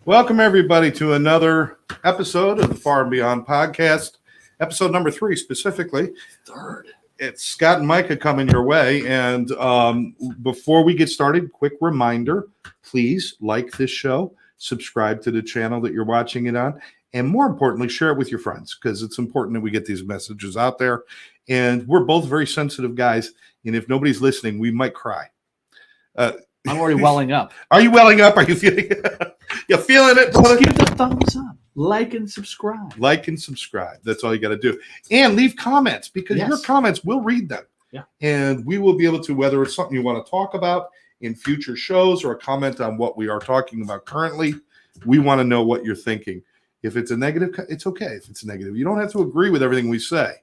Welcome, everybody, to another episode of the Far and Beyond podcast, episode number 3 specifically. Third. It's Scott and Micah coming your way. And before we get started, quick reminder, please like this show, subscribe to the channel that you're watching it on, and more importantly, share it with your friends because it's important that we get these messages out there. And we're both very sensitive guys, and if nobody's listening, we might cry. I'm already welling up. Are you welling up? Are you feeling you're feeling it? Just give it a thumbs up. Like and subscribe. Like and subscribe. That's all you got to do. And leave comments because your comments, we'll read them. Yeah. And we will be able to, whether it's something you want to talk about in future shows or a comment on what we are talking about currently, we want to know what you're thinking. If it's a negative, it's okay. If it's a negative, you don't have to agree with everything we say.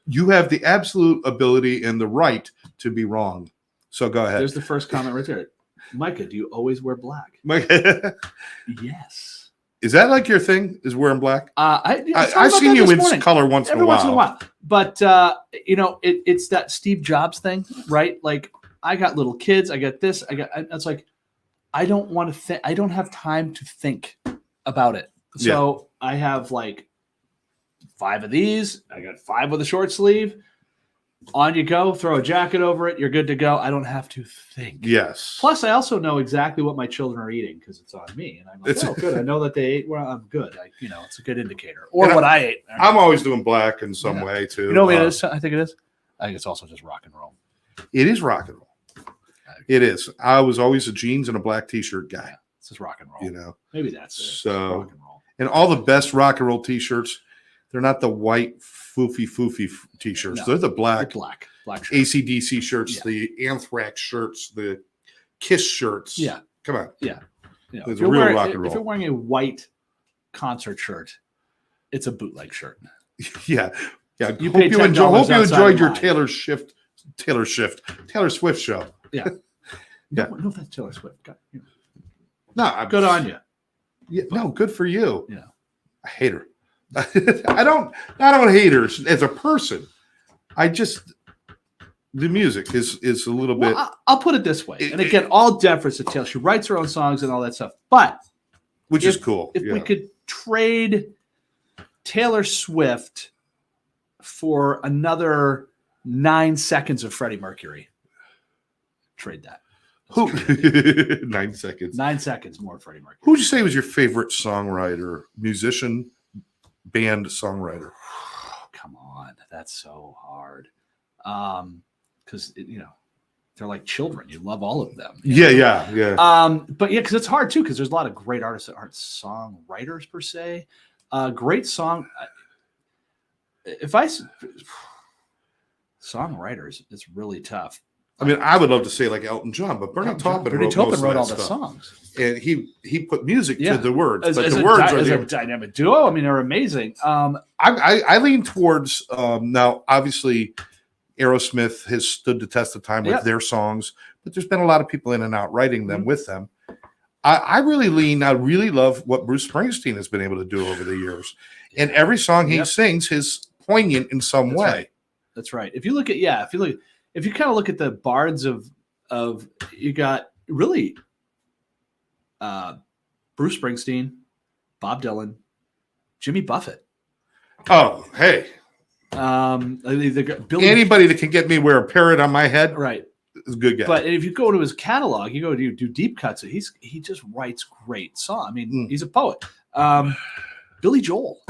You have the absolute ability and the right to be wrong. So go ahead. There's the first comment right there. Micah, do you always wear black? Micah, yes. Is that like your thing? Is wearing black? I've seen you in color once in a while. But it's that Steve Jobs thing, right? Like I got little kids. I got this. It's like I don't want to. I don't have time to think about it. So I have like 5 of these. I got 5 with a short sleeve. On you go, throw a jacket over it, you're good to go. I don't have to think. Yes. Plus, I also know exactly what my children are eating because it's on me. And I'm like, good. I know that they ate. Well, I'm good. It's a good indicator. Or what I ate. I'm always doing black in some way, too. You know what it is? I think it is. I think it's also just rock and roll. It is rock and roll. It is. I was always a jeans and a black T-shirt guy. Yeah, it's just rock and roll. You know? Maybe that's it. So, rock and roll. And all the best rock and roll T-shirts, they're not the white foofy T-shirts. No, They're the black shirts. AC/DC shirts, the Anthrax shirts, the Kiss shirts. Yeah. Come on. Yeah. It's real rock and roll. If you're wearing a white concert shirt, it's a bootleg shirt. Yeah. Yeah. You hope you enjoyed your Taylor Swift show. Yeah. No, that's Taylor Swift. No, good on you. Yeah, no, good for you. Yeah. I hate her. I don't hate her as a person. The music is a little bit. I'll put it this way, and again, all deference to Taylor. She writes her own songs and all that stuff. But which is cool. If we could trade Taylor Swift for another 9 seconds of Freddie Mercury, trade that. Who? 9 seconds. 9 seconds more Freddie Mercury. Who would you say was your favorite songwriter, musician, band songwriter? Come on, that's so hard. Because they're like children. You love all of them. Yeah. But because it's hard too. Because there's a lot of great artists that aren't songwriters per se. Great song. Songwriters, it's really tough. I mean, I would love to say like Elton John, but Bernie Taupin wrote all the songs, and he put music to the words. As the words are a dynamic duo. I mean, they're amazing. I lean towards now. Obviously, Aerosmith has stood the test of time with their songs, but there's been a lot of people in and out writing them with them. I really love what Bruce Springsteen has been able to do over the years, and every song he sings is poignant in some way. Right. That's right. If you kind of look at the bards of you got really Bruce Springsteen, Bob Dylan, Jimmy Buffett. Oh, hey. Anybody that can get me wear a parrot on my head, right, is a good guy. But if you go to his catalog, you go to do deep cuts. He just writes great songs. I mean, he's a poet. Billy Joel.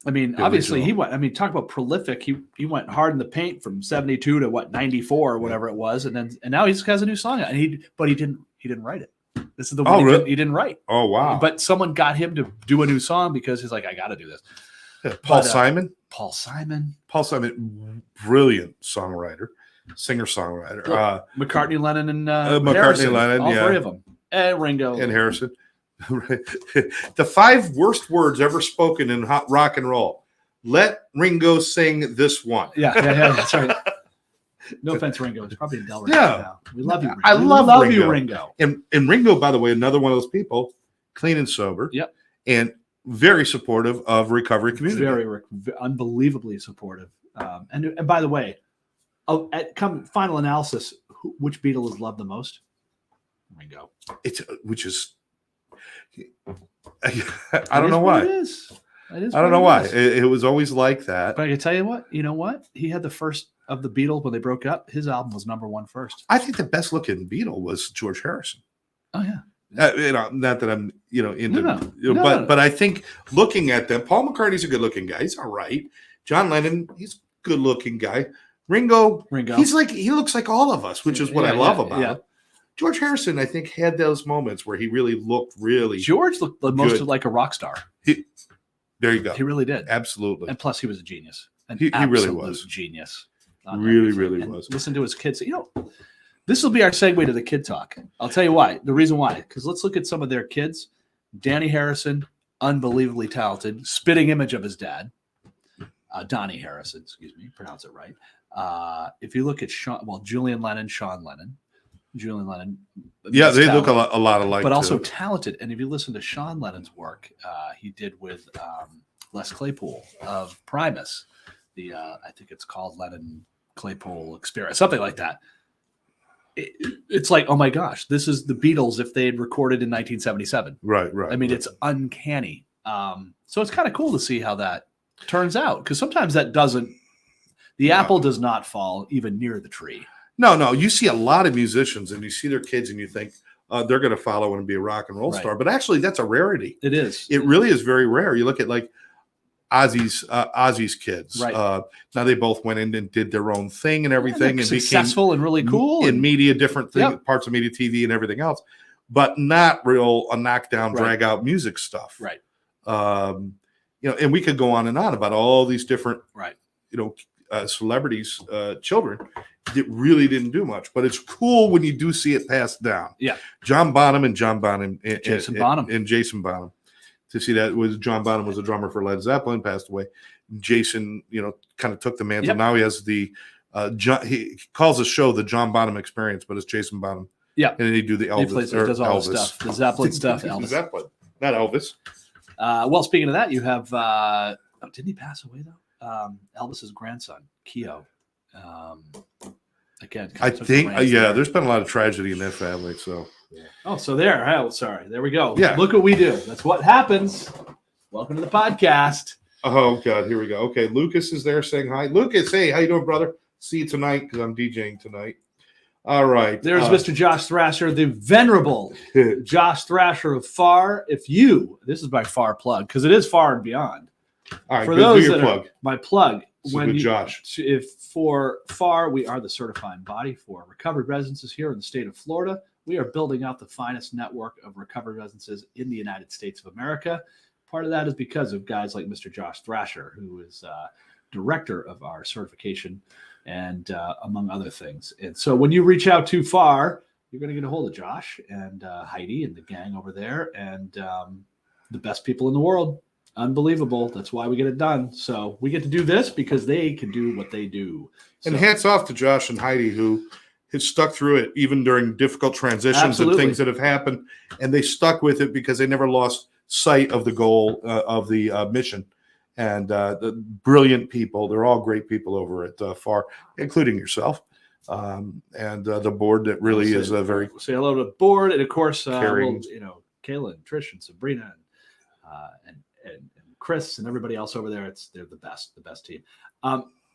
I mean, obviously he went. I mean, talk about prolific. He went hard in the paint from 72 to 94 or whatever it was, and now he just has a new song. And he didn't write it. This is the one he didn't write. Oh wow! But someone got him to do a new song because he's like, I got to do this. Yeah, Paul Simon, brilliant songwriter, singer-songwriter. McCartney, Lennon, and Harrison, all 3 of them, and Ringo and Harrison. The 5 worst words ever spoken in rock and roll. Let Ringo sing this one. Yeah, that's right. No offense, Ringo. It's probably in Delaware right now. We love you, Ringo. I love you, Ringo. And Ringo, by the way, another one of those people, clean and sober. Yep. And very supportive of recovery community. Very unbelievably supportive. And by the way, come final analysis, which Beatle is loved the most? Ringo. Which is I don't know why. It is. I don't know why. It was always like that. But I can tell you what. You know what? He had the first of the Beatles when they broke up. His album was #1 first. I think the best looking Beatle was George Harrison. Oh yeah. Not that I'm, into, No. but I think looking at them, Paul McCartney's a good looking guy. He's all right. John Lennon, he's a good looking guy. Ringo, he looks like all of us, which is what I love about him. George Harrison, I think, had those moments where he really looked George looked the most like a rock star. There you go. He really did. Absolutely. And plus he was a genius. He really was. Genius. Really was. Listen to his kids. This will be our segue to the kid talk. I'll tell you why. The reason why. Because let's look at some of their kids. Danny Harrison, unbelievably talented, spitting image of his dad. Donnie Harrison, pronounce it right. If you look at Julian Lennon, Sean Lennon. Julian Lennon. Yeah, they look a lot alike. But also talented. And if you listen to Sean Lennon's work, he did with Les Claypool of Primus. I think it's called Lennon Claypool Experience, something like that. It's like, oh my gosh, this is the Beatles if they had recorded in 1977. Right. I mean, it's uncanny. So it's kind of cool to see how that turns out, because sometimes that doesn't. The apple does not fall even near the tree. No. You see a lot of musicians, and you see their kids, and you think they're going to follow and be a rock and roll star. But actually, that's a rarity. It is. It really is very rare. You look at like Ozzy's kids. Right. Now they both went in and did their own thing and everything, and successful and really cool in media, different things, parts of media, TV, and everything else, but not real knockdown, drag out music stuff. Right. And we could go on and on about all these different, celebrities, children that really didn't do much, but it's cool when you do see it passed down. Yeah. John Bonham and Jason Bonham and Jason Bonham. To see that was John Bonham was a drummer for Led Zeppelin, passed away. Jason, kind of took the mantle. Yep. Now he has he calls the show the John Bonham Experience, but it's Jason Bonham. Yeah, and he do the Elvis. He does all the stuff, the Zeppelin stuff. Elvis. Zeppelin, not Elvis. Well, speaking of that, you have. Didn't he pass away though? Elvis's grandson, Keo. Again, I think there's been a lot of tragedy in that family. So. Yeah. Oh, so there. Oh, sorry. There we go. Yeah. Look what we do. That's what happens. Welcome to the podcast. Oh, God. Here we go. Okay. Lucas is there saying hi. Lucas, hey, how you doing, brother? See you tonight because I'm DJing tonight. All right. There's Mr. Josh Thrasher, the venerable Josh Thrasher of Farr. This is my Farr plug because it is Farr and Beyond. All right. For those do your plug. My plug. Josh. If for Farr, we are the certifying body for recovered residences here in the state of Florida. We are building out the finest network of recovered residences in the United States of America. Part of that is because of guys like Mr. Josh Thrasher, who is director of our certification and among other things. And so when you reach out too far, you're going to get a hold of Josh and Heidi and the gang over there and the best people in the world. Unbelievable. That's why we get it done. So we get to do this because they can do what they do. And hats off to Josh and Heidi, who has stuck through it even during difficult transitions Absolutely. And things that have happened, and they stuck with it because they never lost sight of the goal of the mission. And the brilliant people, they're all great people over at Farr, including yourself, and the board that really is a very say hello to the board, and of course, caring. Kayla and Trish and Sabrina and Chris and everybody else over there. They're the best team.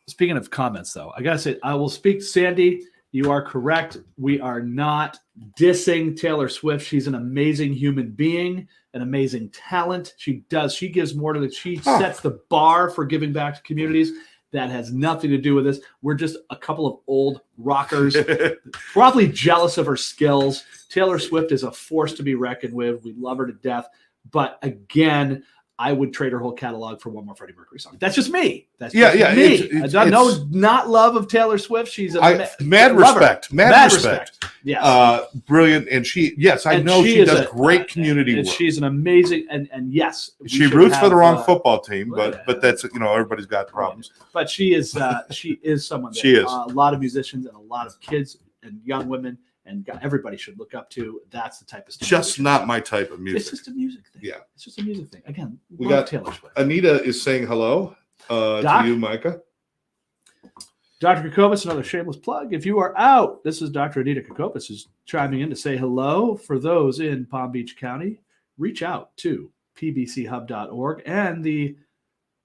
Speaking of comments, though, I gotta say I will speak to Sandy. You are correct. We are not dissing Taylor Swift. She's an amazing human being, an amazing talent. She gives more to the, she sets the bar for giving back to communities. That has nothing to do with this. We're just a couple of old rockers, probably jealous of her skills. Taylor Swift is a force to be reckoned with. We love her to death. But again, I would trade her whole catalog for one more Freddie Mercury song. That's just me. That's just me. Not love of Taylor Swift. She's mad respect. Yeah, brilliant. And she does great community work. She's an amazing and yes, she roots for the wrong football team, but that's everybody's got problems. But she is someone that a lot of musicians and a lot of kids and young women. And everybody should look up to. That's the type of stuff. Just not my type of music. It's just a music thing. Yeah. It's just a music thing. Again, we got Taylor Swift. Anita is saying hello to you, Micah. Dr. Kokopis, another shameless plug. If you are out, this is Dr. Anita Kokopis who's chiming in to say hello for those in Palm Beach County, reach out to pbchub.org and the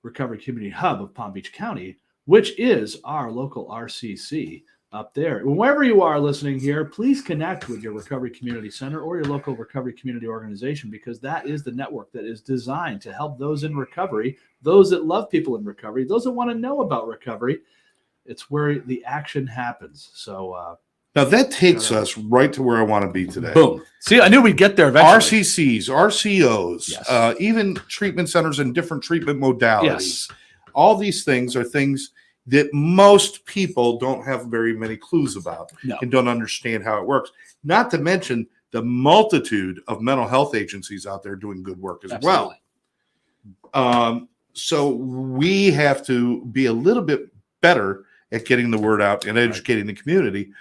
Recovery Community Hub of Palm Beach County, which is our local RCC up there. Wherever you are listening here, please connect with your Recovery Community Center or your local recovery community organization, because that is the network that is designed to help those in recovery, those that love people in recovery, those that want to know about recovery. It's where the action happens. So now that takes us right to where I want to be today. boom. See, I knew we'd get there eventually. RCCs, RCOs, Yes. Even treatment centers and different treatment modalities. Yes. All these things are things that most people don't have very many clues about and don't understand how it works. Not to mention the multitude of mental health agencies out there doing good work as well. So we have to be a little bit better at getting the word out and educating the community.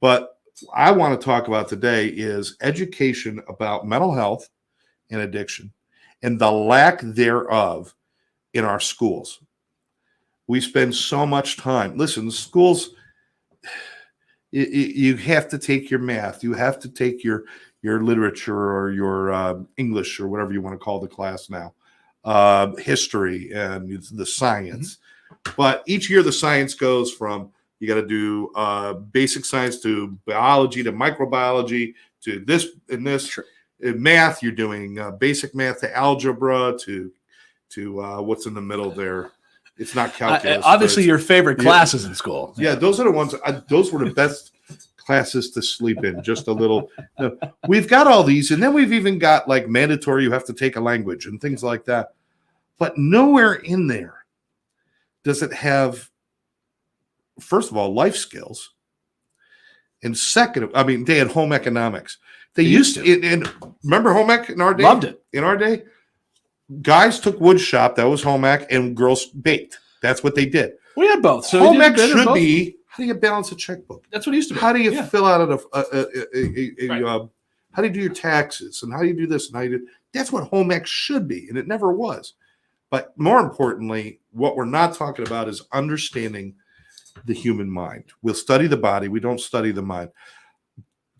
But I want to talk about today is education about mental health and addiction and the lack thereof in our schools. We spend so much time. Listen, schools, you have to take your math. You have to take your literature or your English or whatever you want to call the class now, history and the science. Mm-hmm. But each year the science goes from, you got to do basic science to biology to microbiology to this and this. Sure. In math, you're doing basic math to algebra to what's in the middle there. It's not calculus. Obviously, your favorite classes in school. Yeah, those are the ones. Those were the best classes to sleep in. Just a little. We've got all these, and then we've even got like mandatory. You have to take a language and things like that. But nowhere in there does it have, first of all, life skills, and second, I mean, they had home economics. They used to. And remember home ec in our day? Loved it. In our day. Guys took wood shop, that was home ec, and girls baked. That's what they did. We had both. So home ec should be, how do you balance a checkbook? That's what it used to be. How do you fill out how do you do your taxes, and how do you do this, and how you do, that's what home ec should be, and it never was. But more importantly, what we're not talking about is understanding the human mind. We'll study the body, we don't study the mind.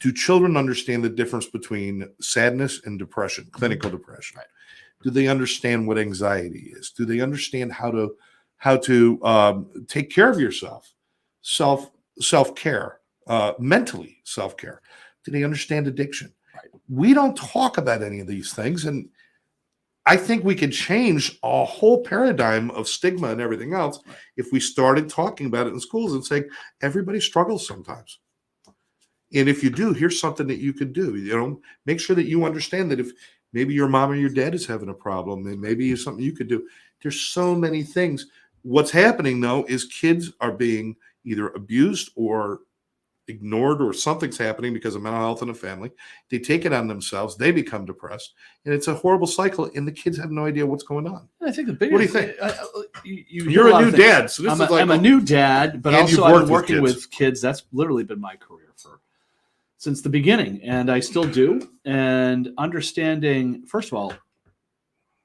Do children understand the difference between sadness and depression, clinical depression? Right. Do they understand what anxiety is? Do they understand how to take care of yourself, self-care, mentally self-care? Do they understand addiction? Right. We don't talk about any of these things, and I think we could change a whole paradigm of stigma and everything else if we started talking about it in schools and saying everybody struggles sometimes. And if you do, here's something that you could do. Make sure that you understand that if maybe your mom or your dad is having a problem, and maybe it's something you could do. There's so many things. What's happening, though, is kids are being either abused or ignored, or something's happening because of mental health in the family. They take it on themselves. They become depressed. And it's a horrible cycle, and the kids have no idea what's going on. I think the biggest. What do you think? You're a new dad. So I'm a new dad, but also I've been working with kids. That's literally been my career since the beginning, and I still do. And understanding, first of all,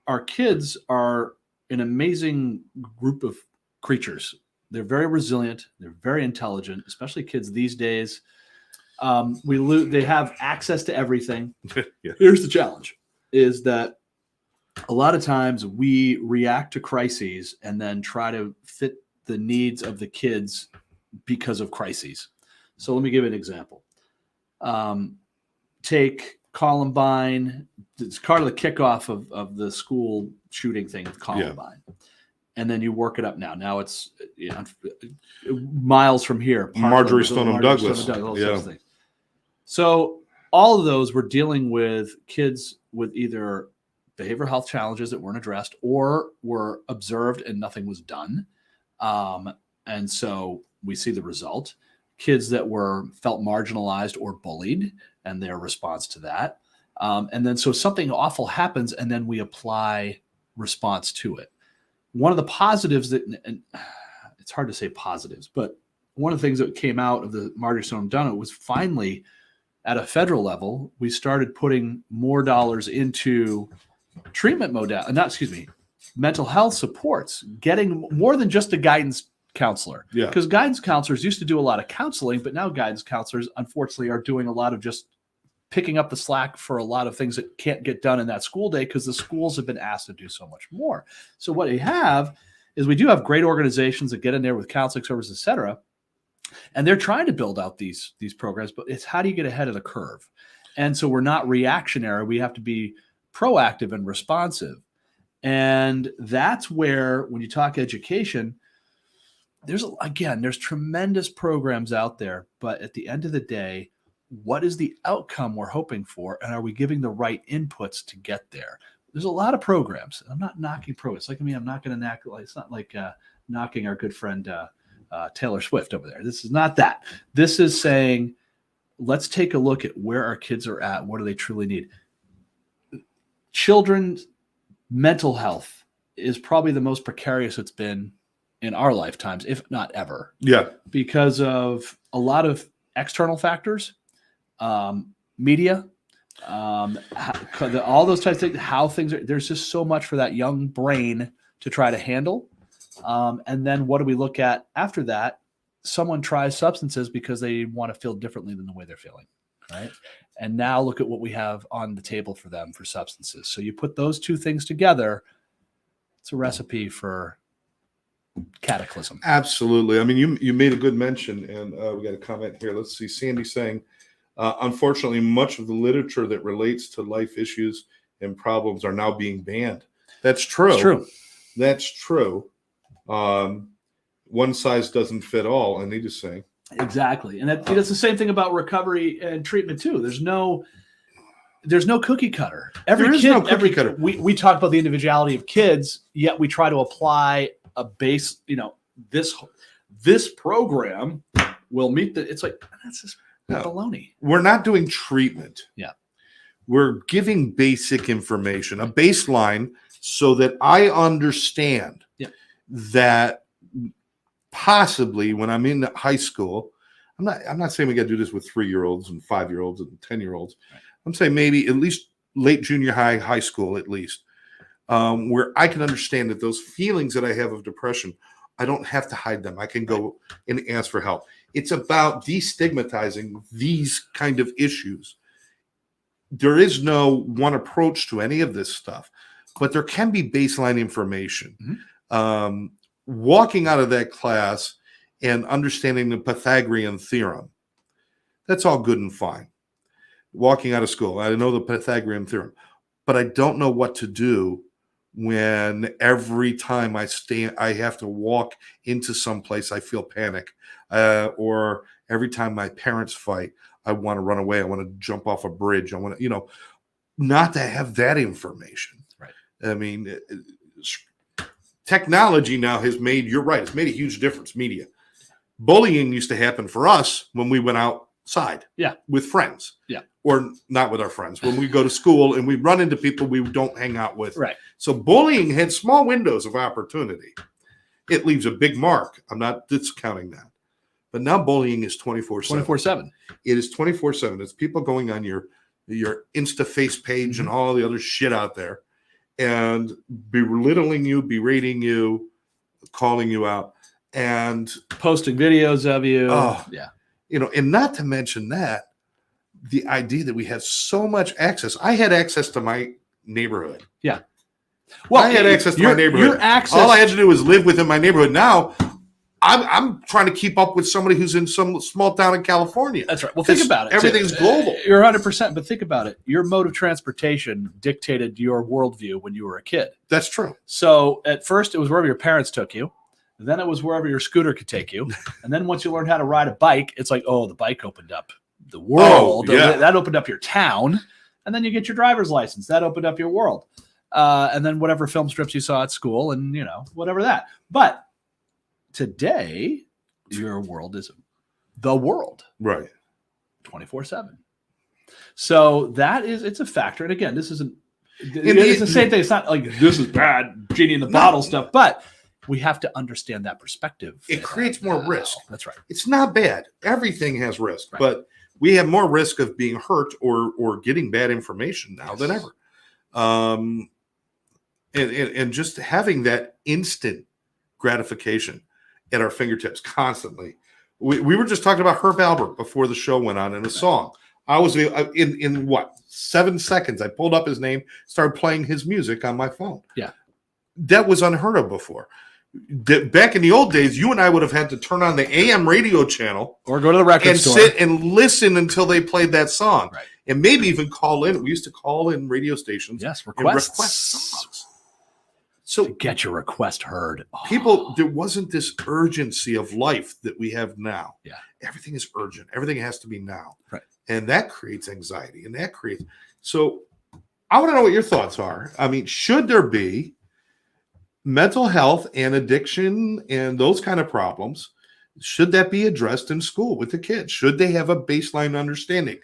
our kids are an amazing group of creatures. They're very resilient. They're very intelligent, especially kids these days. They have access to everything. Yeah. Here's the challenge, is that a lot of times we react to crises and then try to fit the needs of the kids because of crises. So let me give you an example. Take Columbine. It's part of the kickoff of the school shooting thing with Columbine. Yeah. And then you work it up now. Now it's miles from here. Marjorie Stoneman Douglas. Yeah. So all of those were dealing with kids with either behavioral health challenges that weren't addressed or were observed and nothing was done. And so we see the result. Kids that felt marginalized or bullied and their response to that. And then so something awful happens and then we apply response to it. One of the positives and it's hard to say positives, but one of the things that came out of the Marjorie Stoneman Douglas was finally at a federal level, we started putting more dollars into mental health supports, getting more than just a guidance counselor. Yeah. Because guidance counselors used to do a lot of counseling, but now guidance counselors, unfortunately, are doing a lot of just picking up the slack for a lot of things that can't get done in that school day because the schools have been asked to do so much more. So what we have is we do have great organizations that get in there with counseling services, et cetera, and they're trying to build out these programs, but it's how do you get ahead of the curve? And so we're not reactionary. We have to be proactive and responsive. And that's where, when you talk education, there's tremendous programs out there, but at the end of the day, what is the outcome we're hoping for? And are we giving the right inputs to get there? There's a lot of programs. I'm not knocking programs. Like, I'm not going to knock, it's not like knocking our good friend Taylor Swift over there. This is not that. This is saying, let's take a look at where our kids are at. What do they truly need? Children's mental health is probably the most precarious it's been in our lifetimes, if not ever. Yeah. Because of a lot of external factors, media, all those types of things, how things are, there's just so much for that young brain to try to handle. And then what do we look at after that? Someone tries substances because they want to feel differently than the way they're feeling, right? And now look at what we have on the table for them for substances. So you put those two things together, it's a recipe for cataclysm. Absolutely. I mean, you made a good mention, and we got a comment here. Let's see. Sandy saying, unfortunately, much of the literature that relates to life issues and problems are now being banned. That's true. It's true. That's true. One size doesn't fit all, Anita's saying. Exactly. And that's the same thing about recovery and treatment too. There's no cookie cutter. We talk about the individuality of kids, yet we try to apply a base, this program will meet it's like, that's just baloney. We're not doing treatment. Yeah. We're giving basic information, a baseline, so that I understand that possibly when I'm in high school, I'm not saying we got to do this with 3-year-olds and 5-year-olds and 10-year-olds. Right. I'm saying maybe at least late junior high school, at least, where I can understand that those feelings that I have of depression, I don't have to hide them. I can go and ask for help. It's about destigmatizing these kind of issues. There is no one approach to any of this stuff, but there can be baseline information. Mm-hmm. Walking out of that class and understanding the Pythagorean theorem, that's all good and fine. Walking out of school, I know the Pythagorean theorem, but I don't know what to do when every time I have to walk into some place, I feel panic, or every time my parents fight, I want to run away. I want to jump off a bridge. I want to, not to have that information. Right. I mean, technology now has made, you're right, it's made a huge difference, media. Bullying used to happen for us when we went outside with friends. Yeah. Or not with our friends. When we go to school and we run into people we don't hang out with. Right. So bullying had small windows of opportunity. It leaves a big mark. I'm not discounting that. But now bullying is 24/7. 24/7. It is 24/7. It's people going on your Insta face page and all the other shit out there and belittling you, berating you, calling you out, and posting videos of you. Oh, yeah. And not to mention that, the idea that we have so much access. I had access to my neighborhood. Yeah. Well, I had access to my neighborhood. All I had to do was live within my neighborhood. Now, I'm trying to keep up with somebody who's in some small town in California. That's right. Well, think about it. Everything's global. You're 100%, but think about it. Your mode of transportation dictated your worldview when you were a kid. That's true. So at first, it was wherever your parents took you. Then it was wherever your scooter could take you. And then once you learned how to ride a bike, it's like, oh, the bike opened up the world. Oh, yeah. That opened up your town. And then you get your driver's license. That opened up your world. And then whatever film strips you saw at school and, whatever that. But today, your world is the world. Right. 24/7. So it's a factor. And again, it's the same thing. It's not like this is bad, genie in the bottle stuff, but we have to understand that perspective. It creates more risk. That's right. It's not bad. Everything has risk, but we have more risk of being hurt or getting bad information now than ever. And just having that instant gratification at our fingertips constantly. We were just talking about Herb Albert before the show went on in a song. I was in what 7 seconds. I pulled up his name, started playing his music on my phone. Yeah. That was unheard of before. Back in the old days, you and I would have had to turn on the AM radio channel or go to the record and store sit and listen until they played that song, Right. and maybe even call in. We used to call in radio stations, yes, and request songs. So to get your request heard. people, there wasn't this urgency of life that we have now. Yeah. Everything is urgent. Everything has to be now. Right. And that creates anxiety, and that creates. So I want to know what your thoughts are. I mean, should there be mental health and addiction and those kind of problems? Should that be addressed in school with the kids? Should they have a baseline understanding?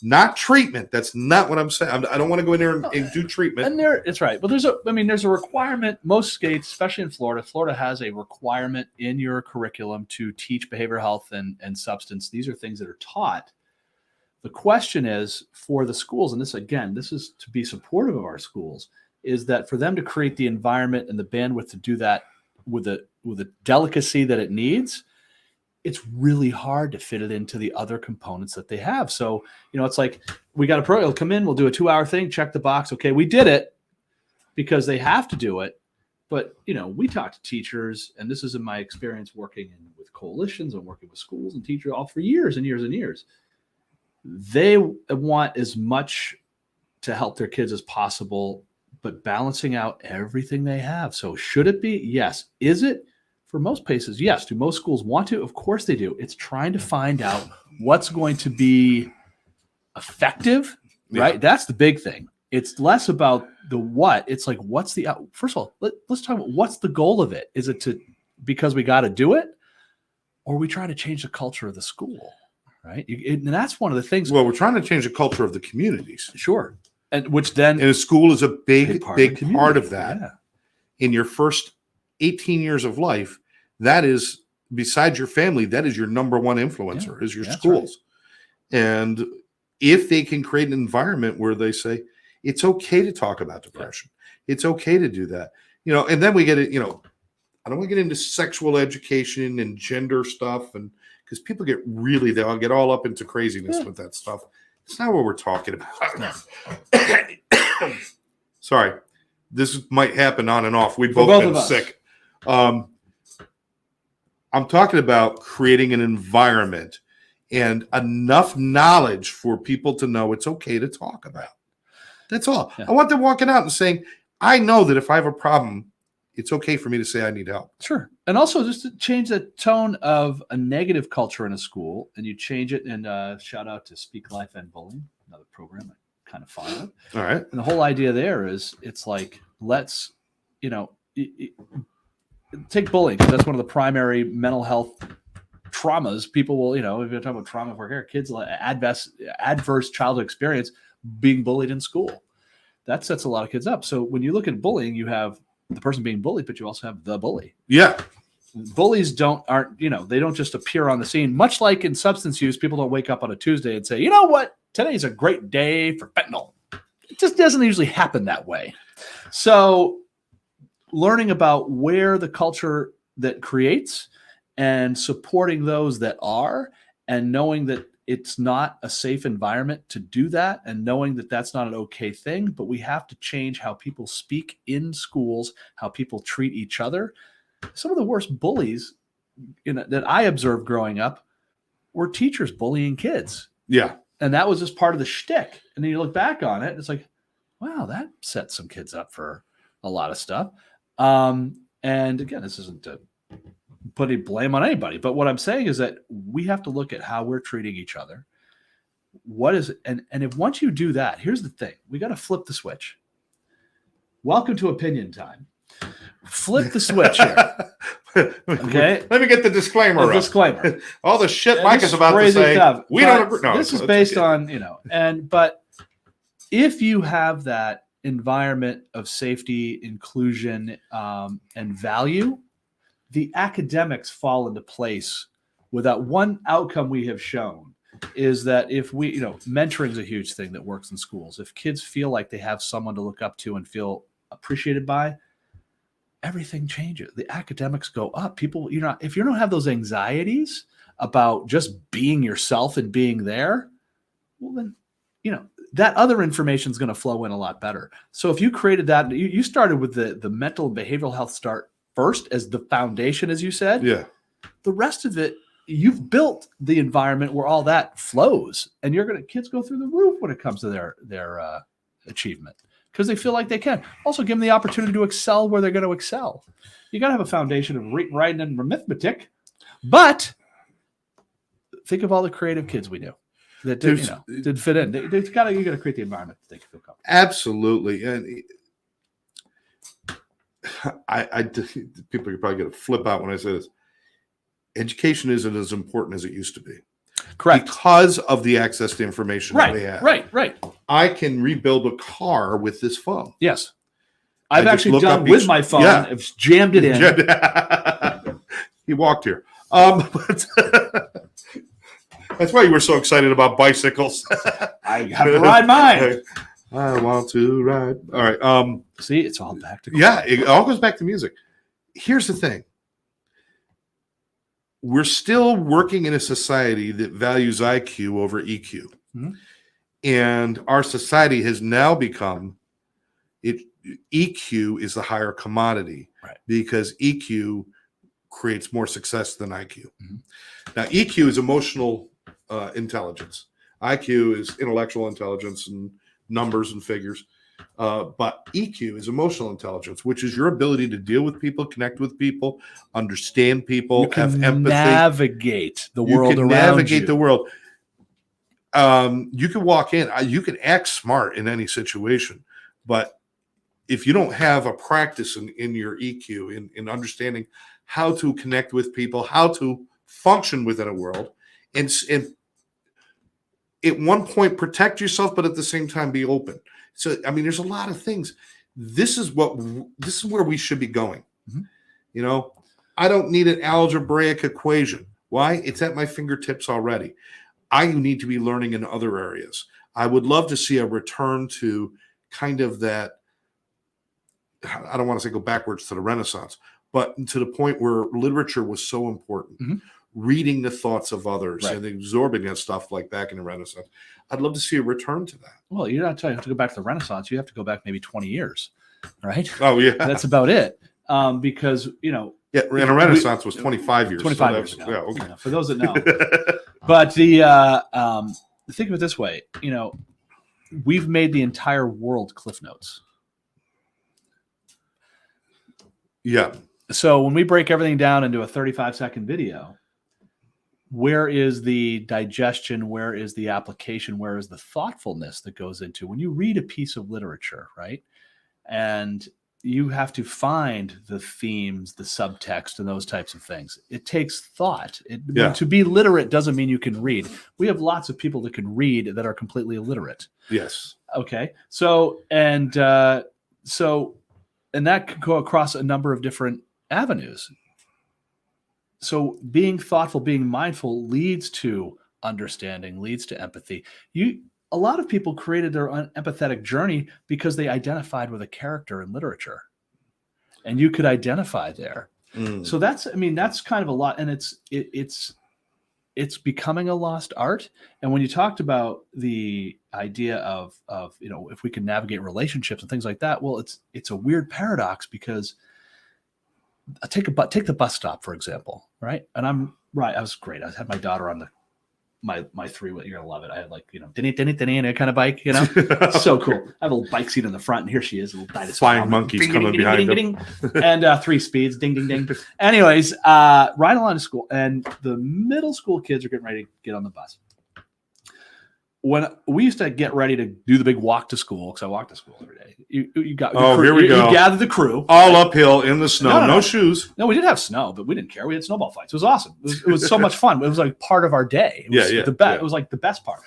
Not treatment. That's not what I'm saying. I don't want to go in there and do treatment. And it's right. But there's a requirement. Most states, especially in Florida has a requirement in your curriculum to teach behavioral health and substance. These are things that are taught. The question is for the schools, and this is to be supportive of our schools, is that for them to create the environment and the bandwidth to do that with the delicacy that it needs, it's really hard to fit it into the other components that they have. So, it's like we got a program, come in, we'll do a 2-hour thing, check the box. Okay, we did it because they have to do it. But, we talk to teachers, and this is in my experience working with coalitions and working with schools and teachers all for years and years and years. They want as much to help their kids as possible, but balancing out everything they have. So should it be? Yes. Is it? For most places, yes. Do most schools want to? Of course they do. It's trying to find out what's going to be effective, right? Yeah. That's the big thing. It's less about the what. It's like, what's the first of all, let's talk about what's the goal of it. Is it because we got to do it, or are we trying to change the culture of the school, right? And that's one of the things. Well, we're trying to change the culture of the communities. Sure. And which then and a school is a big part of that. Yeah. In your first 18 years of life, that is, besides your family, that is your number one influencer, is your schools. Right. And if they can create an environment where they say, it's okay to talk about depression. Yeah. It's okay to do that. And then we get it, I don't want to get into sexual education and gender stuff, and because people they'll get all up into craziness with that stuff. It's not what we're talking about. Sorry. This might happen on and off. We've both been sick. I'm talking about creating an environment and enough knowledge for people to know it's okay to talk about. That's all. Yeah. I want them walking out and saying, I know that if I have a problem, it's okay for me to say I need help. Sure. And also just to change the tone of a negative culture in a school, and you change it, and shout out to Speak Life and Bullying, another program I kind of follow. All right. And the whole idea there is it's like, let's, take bullying, because that's one of the primary mental health traumas. People will, if you're talking about trauma for care, kids like adverse childhood experience being bullied in school. That sets a lot of kids up. So when you look at bullying, you have the person being bullied, but you also have the bully. Yeah. Bullies aren't, they don't just appear on the scene. Much like in substance use, people don't wake up on a Tuesday and say, you know what, today's a great day for fentanyl. It just doesn't usually happen that way. So learning about where the culture that creates and supporting those that are, and knowing that it's not a safe environment to do that, and knowing that that's not an okay thing, but we have to change how people speak in schools, how people treat each other. Some of the worst bullies that I observed growing up were teachers bullying kids. Yeah. And that was just part of the shtick. And then you look back on it, and it's like, wow, that set some kids up for a lot of stuff. And again, this isn't to put any blame on anybody, but what I'm saying is that we have to look at how we're treating each other. What is it? And if once you do that, here's the thing, we got to flip the switch. Welcome to opinion time. Flip the switch here. Okay. Let me get the disclaimer. Disclaimer. All the shit Micah's about to say. We don't agree. No, this is based on, but if you have that environment of safety, inclusion, and value, the academics fall into place without one outcome we have shown is that if we, mentoring is a huge thing that works in schools. If kids feel like they have someone to look up to and feel appreciated by, everything changes. The academics go up. People, if you don't have those anxieties about just being yourself and being there, well, then, that other information is going to flow in a lot better. So if you created that, you started with the mental and behavioral health start first as the foundation, as you said. Yeah. The rest of it, you've built the environment where all that flows, and kids go through the roof when it comes to their achievement because they feel like they can. Also, give them the opportunity to excel where they're going to excel. You got to have a foundation of reading, writing, and arithmetic, but think of all the creative kids we knew that did fit in. You got to create the environment that they can feel comfortable. Absolutely, and people are probably going to flip out when I say this. Education isn't as important as it used to be. Correct. Because of the access to information that we have. Right. I can rebuild a car with this phone. Yes. I've actually done with my phone. Yeah. I've jammed it in. He walked here. But that's why you were so excited about bicycles. I have to ride mine. I want to ride. All right. See, it's all back to it all goes back to music. Here's the thing. We're still working in a society that values IQ over EQ. Mm-hmm. And our society has now become EQ is the higher commodity, right? Because EQ creates more success than IQ. Mm-hmm. Now, EQ is emotional intelligence. IQ is intellectual intelligence and numbers and figures. But EQ is emotional intelligence, which is your ability to deal with people, connect with people, understand people, have empathy, navigate the world around you. Navigate the world. You can walk in, you can act smart in any situation, but if you don't have a practice in your EQ, in understanding how to connect with people, how to function within a world, and at one point protect yourself, but at the same time be open. So, I mean, there's a lot of things. This is where we should be going. Mm-hmm. I don't need an algebraic equation. Why? It's at my fingertips already. I need to be learning in other areas. I would love to see a return to kind of that. I don't want to say go backwards to the Renaissance, but to the point where literature was so important. Mm-hmm. Reading the thoughts of others and absorbing that stuff like back in the Renaissance. I'd love to see a return to that. Well, you're not telling you have to go back to the Renaissance. You have to go back maybe 20 years, right? Oh, yeah. That's about it. Because, Yeah, and a Renaissance was 25 years. 25 years ago. Yeah, okay. For those that know. But think of it this way. We've made the entire world Cliff Notes. Yeah. So when we break everything down into a 35-second video, where is the digestion? Where is the application? Where is the thoughtfulness that goes into when you read a piece of literature, right? And you have to find the themes, the subtext, and those types of things. It takes thought. To be literate doesn't mean you can read. We have lots of people that can read that are completely illiterate. Yes. Okay. And that could go across a number of different avenues. So being thoughtful, being mindful leads to understanding, leads to empathy. A lot of people created their empathetic journey because they identified with a character in literature, and you could identify there. Mm. So that's kind of a lot, and it's becoming a lost art. And when you talked about the idea of if we can navigate relationships and things like that, well, it's a weird paradox because take the bus stop, for example, right? And I was great. I had my daughter on my three-wheel. You're gonna love it. I had kind of bike, so cool. I have a little bike seat in the front, and here she is, a little dinosaur. Flying monkeys coming behind them. And 3 speeds, ding, ding, ding. Anyways, riding along to school, and the middle school kids are getting ready to get on the bus. When we used to get ready to do the big walk to school, because I walk to school every day. You gather the crew. All uphill in the snow, no shoes. No, we did have snow, but we didn't care. We had snowball fights. It was awesome. It was so much fun. It was like part of our day. It was It was like the best part.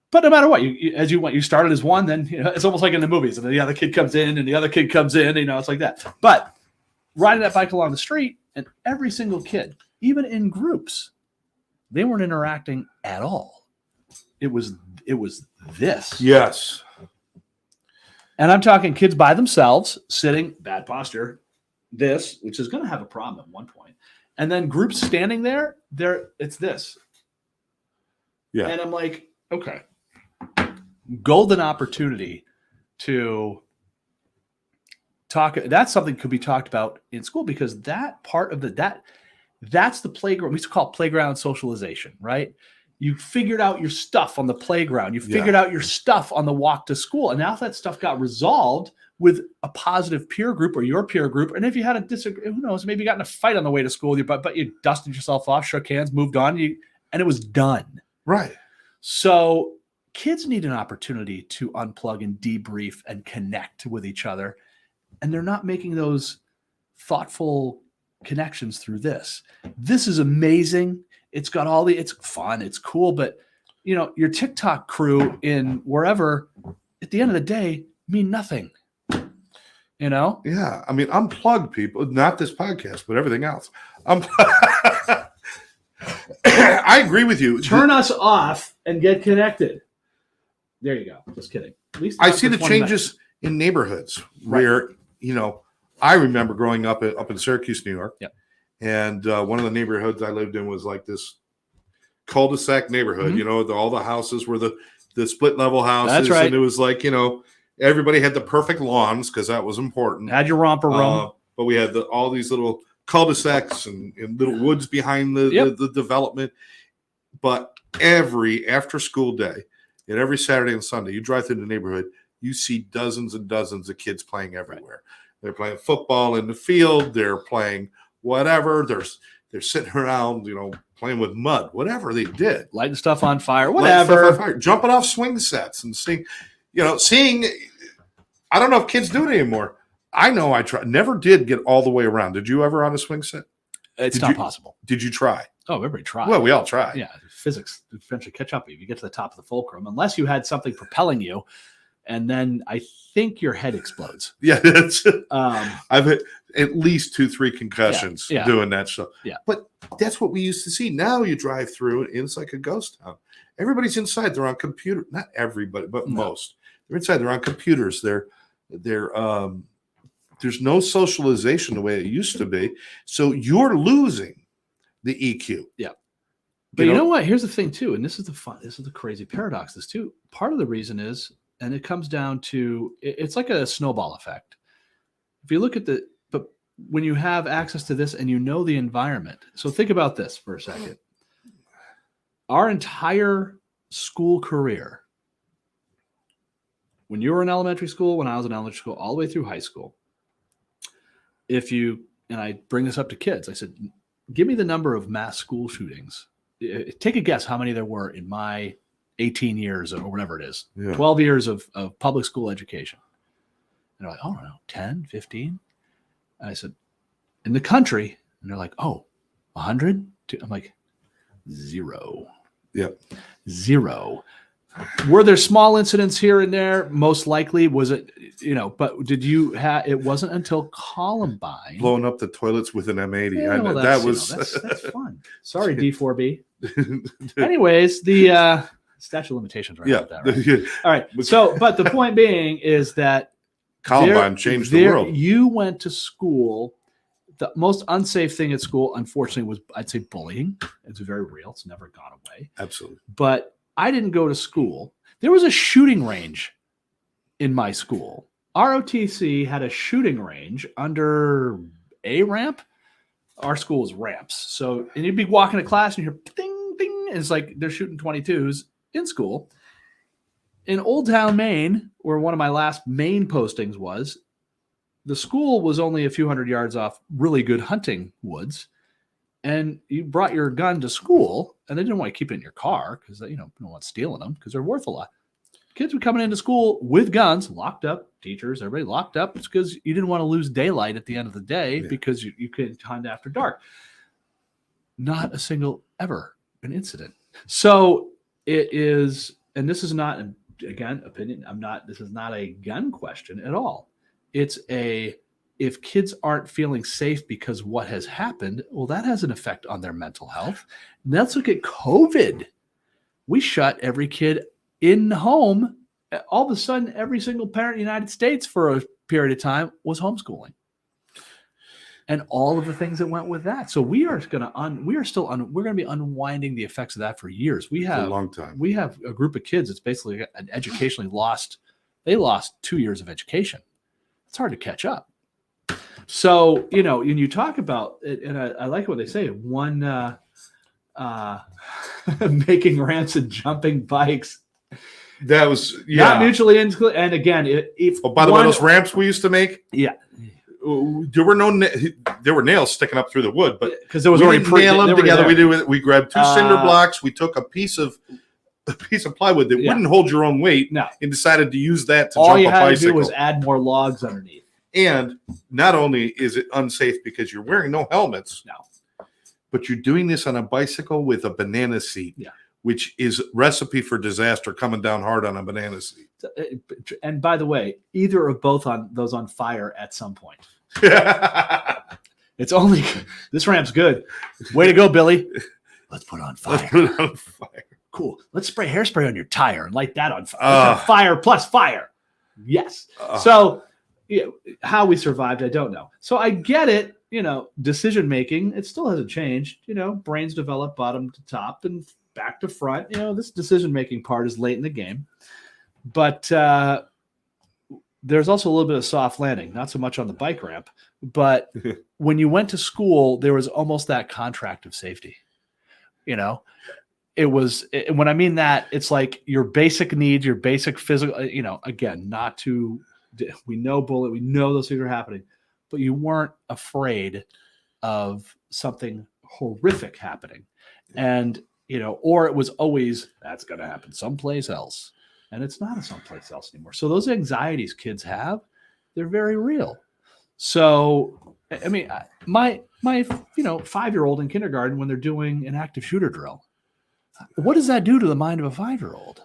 But no matter what, as you went, you started as one, then it's almost like in the movies, and then the other kid comes in, and the other kid comes in. It's like that. But riding that bike along the street, and every single kid, even in groups, they weren't interacting at all. It was this. Yes. And I'm talking kids by themselves, sitting, bad posture, this, which is going to have a problem at one point. And then groups standing there, it's this. Yeah. And I'm like, Okay. Golden opportunity to talk. That's something that could be talked about in school, because that part of that's the playground. We used to call it playground socialization, right? You figured out your stuff on the playground. You figured out your stuff on the walk to school. And now that stuff got resolved with a positive peer group or your peer group. And if you had a disagreement, who knows, maybe you got in a fight on the way to school, but you dusted yourself off, shook hands, moved on, and it was done. Right. So kids need an opportunity to unplug and debrief and connect with each other. And they're not making those thoughtful connections through this. This is amazing. It's got it's fun, it's cool, but your TikTok crew in wherever, at the end of the day, mean nothing. Yeah. I mean, unplug people, not this podcast, but everything else. I agree with you. Turn us off and get connected. There you go. Just kidding. At least I see the changes in neighborhoods where, I remember growing up in Syracuse, New York. Yep. And one of the neighborhoods I lived in was like this cul-de-sac neighborhood. Mm-hmm. All the houses were the split level houses. That's right. And it was like, everybody had the perfect lawns because that was important. Had your romper room. But we had all these little cul-de-sacs and little woods behind the development. But every after school day and every Saturday and Sunday, you drive through the neighborhood, you see dozens and dozens of kids playing everywhere. Right. They're playing football in the field. They're playing whatever. They're sitting around, playing with mud, whatever they did. Lighting stuff on fire, whatever. Jumping off swing sets and seeing, I don't know if kids do it anymore. I know I never did get all the way around. Did you ever on a swing set? It's not possible. Did you try? Oh, everybody tried. Well, we all tried. Yeah, physics eventually catch up if you get to the top of the fulcrum, unless you had something propelling you, and then I think your head explodes. Yeah, I've had at least 2-3 concussions doing that stuff. Yeah, but that's what we used to see. Now you drive through it, and it's like a ghost town. Everybody's inside. They're on computer. Not everybody, but most. They're inside. They're on computers. There's no socialization the way it used to be. So you're losing the EQ. Yeah. But you know what? Here's the thing too, and this is the crazy paradox. This too. Part of the reason is, and it comes down to, it's like a snowball effect. If you look at but when you have access to this and the environment. So think about this for a second. Our entire school career, when you were in elementary school, when I was in elementary school, all the way through high school, and I bring this up to kids, I said, give me the number of mass school shootings. Take a guess how many there were in my 18 years or whatever it is, 12 years of public school education. And they're like, oh, I don't know, 10, 15. And I said, in the country. And they're like, oh, 100? I'm like, 0. Yep. 0. Were there small incidents here and there? Most likely. Was it, but did you have, it wasn't until Columbine. Blowing up the toilets with an M80. Yeah, well, that was. That's fun. Sorry, D4B. Anyways, the statute of limitations right about that, right? All right. So, but the point being is that Columbine changed the world. You went to school. The most unsafe thing at school, unfortunately, was, I'd say, bullying. It's very real. It's never gone away. Absolutely. But I didn't go to school. There was a shooting range in my school. ROTC had a shooting range under a ramp. Our school was ramps. So, and you'd be walking to class and you hear ding, ding. And it's like they're shooting 22s in school. In Old Town, Maine, where one of my last Maine postings was, the school was only a few hundred yards off really good hunting woods. And you brought your gun to school, and they didn't want to keep it in your car because no one's stealing them because they're worth a lot. Kids were coming into school with guns, locked up. Teachers, everybody locked up. It's because you didn't want to lose daylight at the end of the day because you couldn't hunt after dark. Not a single ever an incident. So it is, and this is not, again, opinion. This is not a gun question at all. It's if kids aren't feeling safe because what has happened, well, that has an effect on their mental health. And let's look at COVID. We shut every kid in home. All of a sudden, every single parent in the United States for a period of time was homeschooling. and all of the things that went with that. So we're going to be unwinding the effects of that for years. We For a have long time. We have a group of kids that's basically educationally lost. They lost 2 years of education. It's hard to catch up. So, when you talk about it, and I like what they say, one making ramps and jumping bikes. That was Not mutually exclusive. And again, by the way, those ramps we used to make, yeah, there were nails sticking up through the wood, but because there was we already didn't nail them together. There. We grabbed 2 cinder blocks. We took a piece of plywood that wouldn't hold your own weight, and decided to use that to all jump you a had bicycle. to do was add more logs underneath. And not only is it unsafe because you're wearing no helmets, but you're doing this on a bicycle with a banana seat, which is recipe for disaster coming down hard on a banana seat. And by the way, either or both on those on fire at some point. It's only this ramp's good. Way to go, Billy. Let's put it on fire. Cool. Let's spray hairspray on your tire and light that on fire. Fire plus fire. Yes. So how we survived, I don't know. So I get it. Decision making, it still hasn't changed. Brains develop bottom to top and back to front. This decision making part is late in the game, but there's also a little bit of soft landing, not so much on the bike ramp, but when you went to school, there was almost that contract of safety. It was, when I mean that, it's like your basic needs, your basic physical, again, we know we know those things are happening, but you weren't afraid of something horrific happening. And, or it was always, that's going to happen someplace else. And it's not someplace else anymore. So those anxieties kids have, they're very real. So, I mean, my 5-year-old in kindergarten, when they're doing an active shooter drill, what does that do to the mind of a 5-year-old?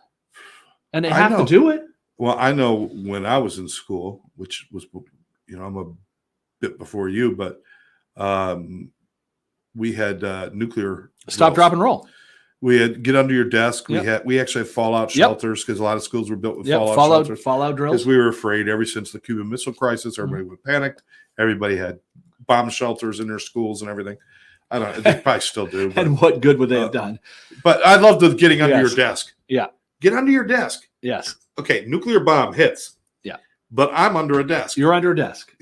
And they have to do it. Well, I know when I was in school, which was, I'm a bit before you, but we had nuclear stop, drills. drop, and roll. We had get under your desk. We actually had fallout shelters because a lot of schools were built with fallout shelters. Fallout drills. Because we were afraid ever since the Cuban Missile Crisis, everybody would panic. Everybody had bomb shelters in their schools and everything. I don't know. They probably still do. But, and what good would they have done? But I love the getting under your desk. Yeah. Get under your desk. Yes. Okay, nuclear bomb hits. Yeah. But I'm under a desk. You're under a desk.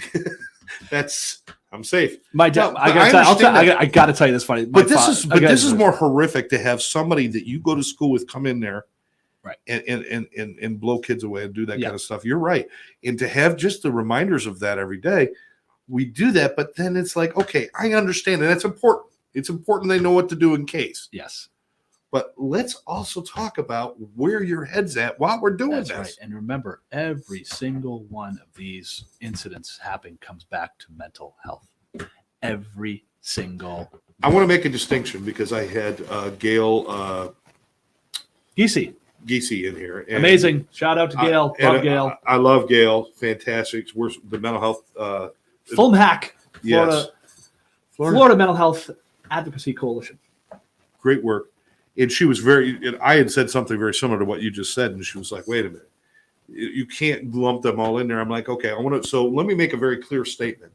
I'm safe. My dad. I got to tell you this funny. But this is more horrific to have somebody that you go to school with come in there, right, and blow kids away and do that kind of stuff. You're right, and to have just the reminders of that every day, we do that. But then it's like, okay, I understand, and that's important. It's important they know what to do in case. Yes. But let's also talk about where your head's at while we're doing this. Right. And remember, every single one of these incidents comes back to mental health. Every single. I want to make a distinction because I had Gail Giese in here. Amazing. Shout out to Gail. Love Gail. I love Gail. Fantastic. We're the mental health. Fulham Hack. Yes. Florida Mental Health Advocacy Coalition. Great work. And she was I had said something very similar to what you just said. And she was like, wait a minute. You can't lump them all in there. I'm like, okay, so let me make a very clear statement.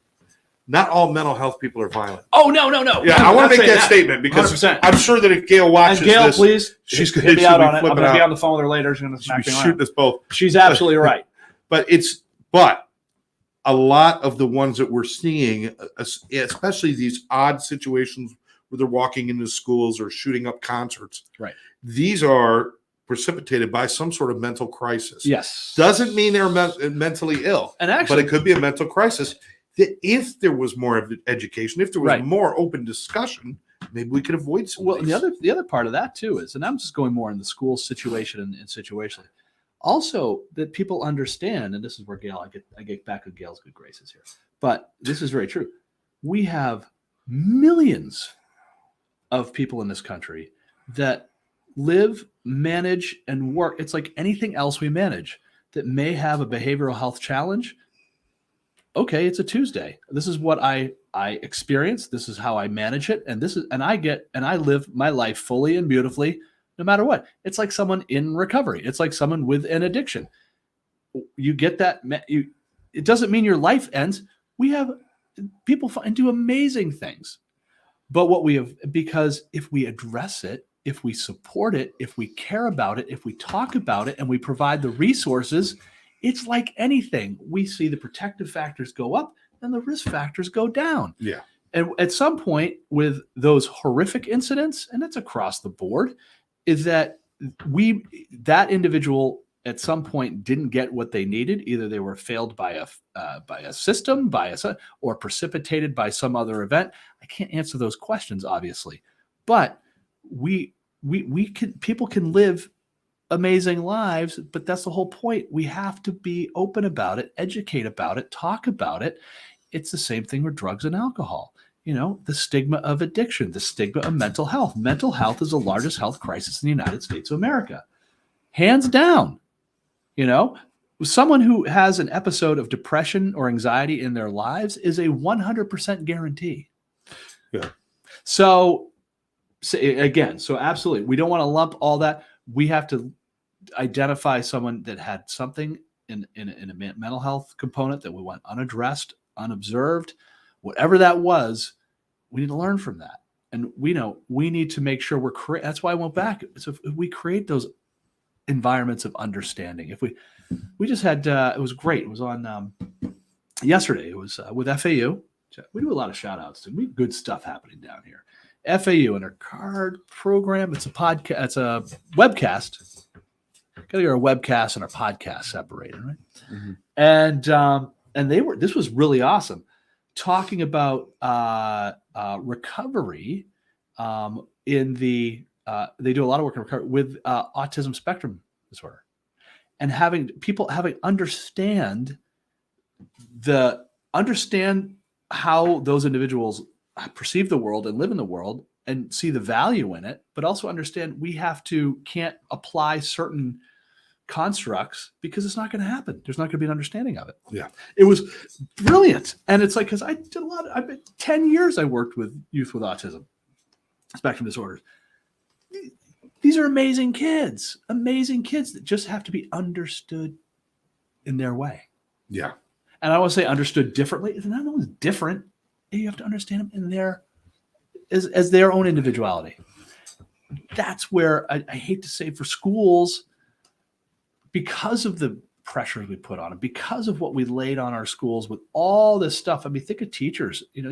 Not all mental health people are violent. Oh, no. Yeah, I want to make that statement because 100%. I'm sure that if Gail watches Gail, this, please, she's hit me out on it. I'm going to be on the phone with her later. She's going to smack me around. Shoot us both. She's absolutely right. But a lot of the ones that we're seeing, especially these odd situations where they're walking into schools or shooting up concerts. Right. These are precipitated by some sort of mental crisis. Yes. Doesn't mean they're mentally ill. And actually, but it could be a mental crisis that if there was more of education, if there was more open discussion, maybe we could avoid some. Well, the other part of that too is, and I'm just going more in the school situation and situationally, also that people understand, and this is where Gail, I get back to Gail's good graces here, but this is very true. We have millions of people in this country that live, manage, and work. It's like anything else we manage that may have a behavioral health challenge. Okay, it's a Tuesday. This is what I experience. This is how I manage it, and I live my life fully and beautifully, no matter what. It's like someone in recovery. It's like someone with an addiction. You get that. It doesn't mean your life ends. We have people and do amazing things. But what we have, because if we address it, if we support it, if we care about it, if we talk about it, and we provide the resources, it's like anything. We see the protective factors go up and the risk factors go down. Yeah. And at some point with those horrific incidents, and it's across the board, is that that individual at some point didn't get what they needed. Either they were failed by a system, or precipitated by some other event. I can't answer those questions, obviously, but people can live amazing lives, but that's the whole point. We have to be open about it, educate about it, talk about it. It's the same thing with drugs and alcohol. The stigma of addiction, the stigma of mental health. Mental health is the largest health crisis in the United States of America. Hands down. Someone who has an episode of depression or anxiety in their lives is a 100% guarantee. Yeah. So absolutely, we don't want to lump all that. We have to identify someone that had something in a mental health component that we went unaddressed, unobserved, whatever that was. We need to learn from that, and we need to make sure that's why I went back. So if we create those environments of understanding, if we just had it was great. It was on yesterday. It was with FAU. We do a lot of shout outs to. We have good stuff happening down here. FAU and our card program. It's a podcast. It's a webcast. Got to get our webcast and our podcast separated, right? Mm-hmm. And this was really awesome, talking about recovery in the. They do a lot of work in recovery with autism spectrum disorder, and having people understand how those individuals perceive the world and live in the world and see the value in it, but also understand can't apply certain constructs because it's not going to happen. There's not going to be an understanding of it. Yeah. It was brilliant. And it's like, because I did 10 years I worked with youth with autism spectrum disorders. These are amazing kids that just have to be understood in their way. Yeah. And I want to say understood differently. Not one's different. You have to understand them in as their own individuality. That's where I hate to say for schools, because of the pressures we put on them, because of what we laid on our schools with all this stuff. I mean, think of teachers. You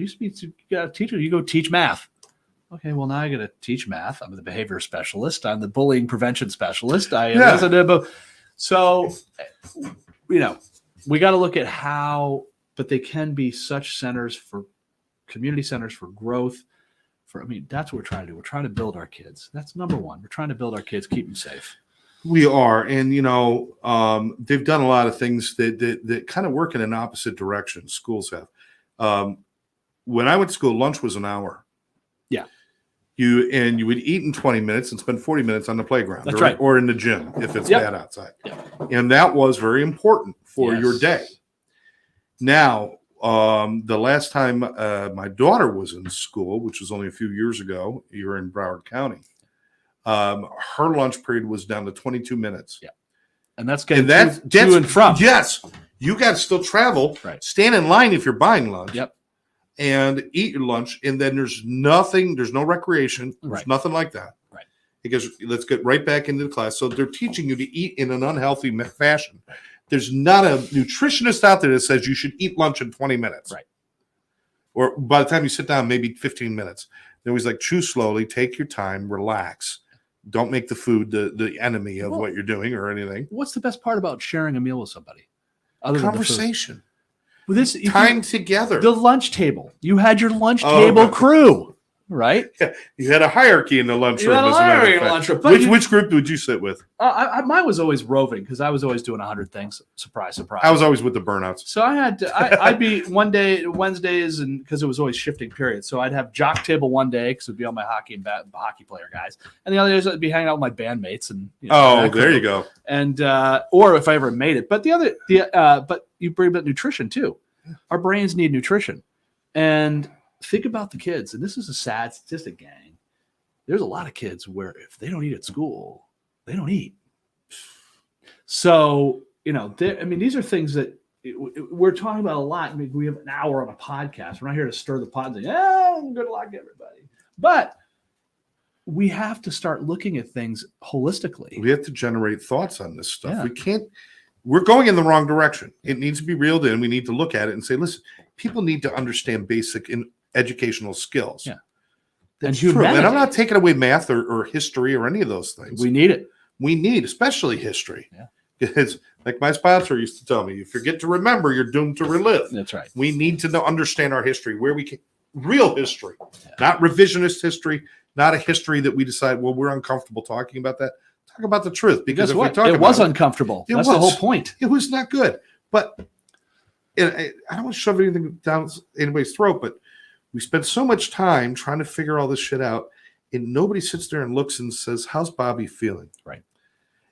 got a teacher, you go teach math. Okay, well, now I got to teach math. I'm the behavior specialist. I'm the bullying prevention specialist. So, we got to look at how, but they can be such community centers for growth. That's what we're trying to do. We're trying to build our kids. That's number one. We're trying to build our kids, keep them safe. We are. And, they've done a lot of things that kind of work in an opposite direction. Schools have. When I went to school, lunch was an hour. Yeah. You would eat in 20 minutes and spend 40 minutes on the playground. That's right. Or in the gym if it's bad outside. Yep. And that was very important for your day. Now, the last time my daughter was in school, which was only a few years ago, here in Broward County, her lunch period was down to 22 minutes. Yeah. And that's getting to and from. Yes. You got to still travel, stand in line if you're buying lunch. Yep. And eat your lunch, and then there's no recreation, there's nothing like that. Right. Because let's get right back into the class. So they're teaching you to eat in an unhealthy fashion. There's not a nutritionist out there that says you should eat lunch in 20 minutes. Right. Or by the time you sit down, maybe 15 minutes. They're always like, chew slowly, take your time, relax. Don't make the food the enemy of what you're doing or anything. What's the best part about sharing a meal with somebody? Other Conversation. Well, time together. The lunch table. You had your lunch table crew, right? Yeah, you had a hierarchy in the lunchroom. You had a hierarchy in the lunchroom. Which group would you sit with? Mine was always roving because I was always doing 100 things. Surprise, surprise. I was always with the burnouts. So I'd be one day Wednesdays, and because it was always shifting periods. So I'd have jock table one day because it'd be all my hockey player guys, and the other days I'd be hanging out with my bandmates and. There you go. And or if I ever made it, but but you bring up nutrition too. Our brains need nutrition, and think about the kids. And this is a sad statistic, gang. There's a lot of kids where if they don't eat at school, they don't eat. So these are things that we're talking about a lot. I mean, we have an hour on a podcast. We're not here to stir the pot and say, "Yeah, good luck, everybody." But we have to start looking at things holistically. We have to generate thoughts on this stuff. Yeah. We can't. We're going in the wrong direction. It needs to be reeled in. We need to look at it and say, listen, people need to understand basic educational skills. Yeah. That's And true. And humanity. I'm not taking away math or history or any of those things. We need it. We need, especially history. Yeah. Because like my sponsor used to tell me, you forget to remember, you're doomed to relive. That's right. We need to understand our history, where we can, real history, Yeah. not revisionist history, not a history that we decide, well, we're uncomfortable talking about that. Talk about the truth. Because if we talk It about was it, uncomfortable. It That's was. the whole point. it was not good. But I don't want to shove anything down anybody's throat, but we spent so much time trying to figure all this shit out, and nobody sits there and looks and says, how's Bobby feeling? Right.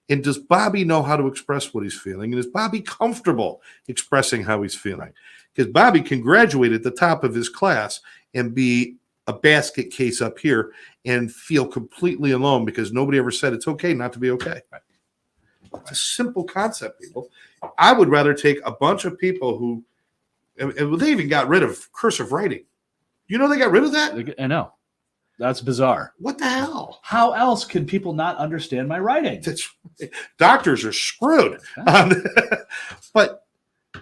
And does Bobby know how to express what he's feeling? And is Bobby comfortable expressing how he's feeling? Because Bobby can graduate at the top of his class and be a basket case up here and feel completely alone because nobody ever said it's okay not to be okay. Right. It's a simple concept, people. I would rather take a bunch of people who, and they even got rid of cursive writing. You know they got rid of that? I know. That's bizarre. What the hell? How else can people not understand my writing? Doctors are screwed. But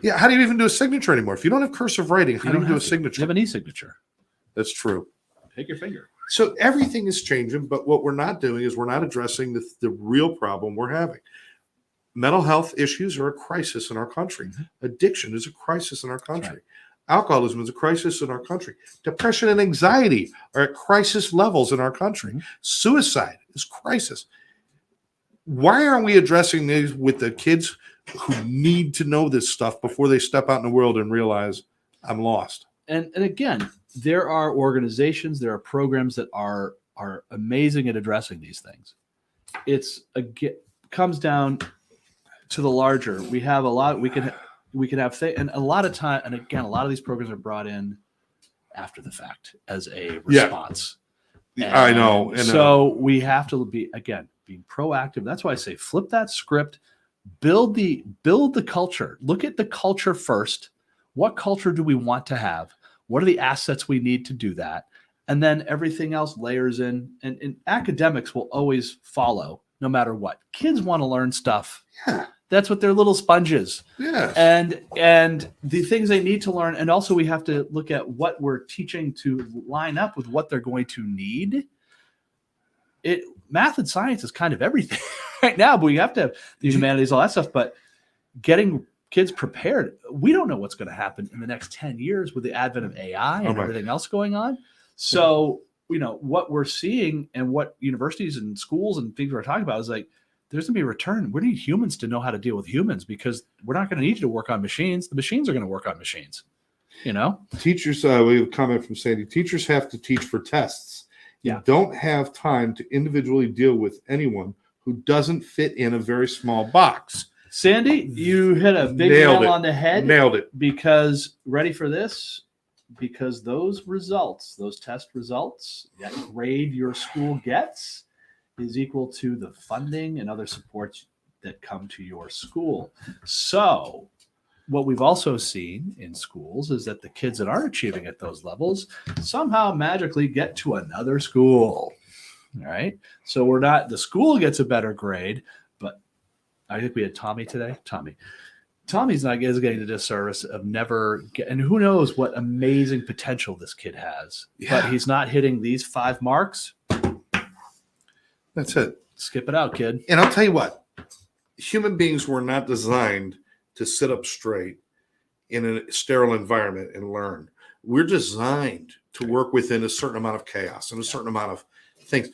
yeah, how do you even do a signature anymore? If you don't have cursive writing, how do you do a signature? You have an e-signature. That's true. Take your finger. So everything is changing, but what we're not doing is we're not addressing the real problem we're having. Mental health issues are a crisis in our country. Mm-hmm. Addiction is a crisis in our country. Right. Alcoholism is a crisis in our country. Depression and anxiety are at crisis levels in our country. Mm-hmm. Suicide is crisis. Why aren't we addressing these with the kids who need to know this stuff before they step out in the world and realize I'm lost? And again, there are organizations, there are programs that are amazing at addressing these things. Comes down to the larger. We have a lot. We can have and a lot of time. And again, a lot of these programs are brought in after the fact as a response. Yeah. I know. And, so we have to be being proactive. That's why I say flip that script, build the culture. Look at the culture first. What culture do we want to have? What are the assets we need to do that? And then everything else layers in. And academics will always follow no matter what. Kids want to learn stuff. Yeah. That's what they're little sponges. Yeah. And the things they need to learn. And also we have to look at what we're teaching to line up with what they're going to need. Math and science is kind of everything right now, but we have to have the humanities, all that stuff. But getting kids prepared, we don't know what's going to happen in the next 10 years with the advent of AI and everything else going on. So, what we're seeing and what universities and schools and things we're talking about is like, there's going to be a return. We need humans to know how to deal with humans because we're not going to need you to work on machines. The machines are going to work on machines, Teachers, we have a comment from Sandy. Teachers have to teach for tests. You don't have time to individually deal with anyone who doesn't fit in a very small box. Sandy, you hit a big nail on the head. Nailed it. Because, ready for this? Because those results, those test results, that grade your school gets is equal to the funding and other supports that come to your school. So what we've also seen in schools is that the kids that aren't achieving at those levels somehow magically get to another school. All right. So the school gets a better grade, but I think we had Tommy today. Tommy's not getting the disservice of and who knows what amazing potential this kid has, but he's not hitting these 5 marks. That's it. Skip it out, kid. And I'll tell you what, human beings were not designed to sit up straight in a sterile environment and learn. We're designed to work within a certain amount of chaos and a certain amount of things.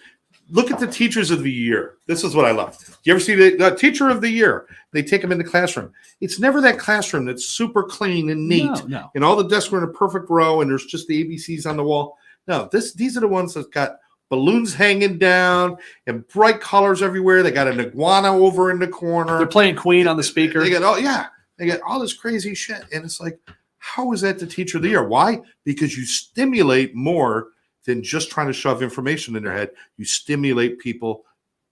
Look at the teachers of the year. This is what I love. You ever see the teacher of the year? They take them in the classroom. It's never that classroom that's super clean and neat. No. And all the desks are in a perfect row and there's just the ABCs on the wall. No, these are the ones that got balloons hanging down and bright colors everywhere. They got an iguana over in the corner. They're playing Queen on the speaker. They got all this crazy shit. And it's like, how is that the teacher of the year? Why? Because you stimulate more than just trying to shove information in their head. You stimulate people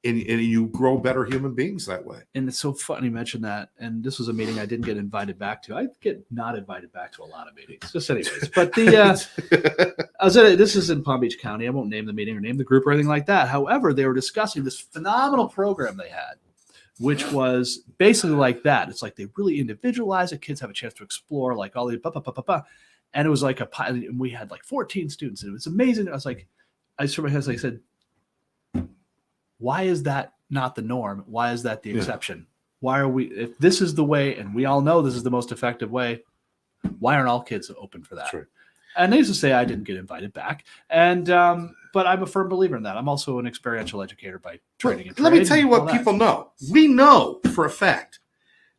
and you grow better human beings that way. And it's so funny you mentioned that. And this was a meeting I didn't get invited back to. I get not invited back to a lot of meetings, just anyways. But this is in Palm Beach County. I won't name the meeting or name the group or anything like that. However, they were discussing this phenomenal program they had, which was basically like that. It's like they really individualize it. Kids have a chance to explore like all the and it was like a pilot. And we had like 14 students, and it was amazing. I was like, I sort of had, like I said, why is that not the norm? Why is that the exception? Why are we, if this is the way, and we all know this is the most effective way, why aren't all kids open for that? That's right. And they used to say I didn't get invited back. And, but I'm a firm believer in that. I'm also an experiential educator by training. Let me tell you what people know. We know for a fact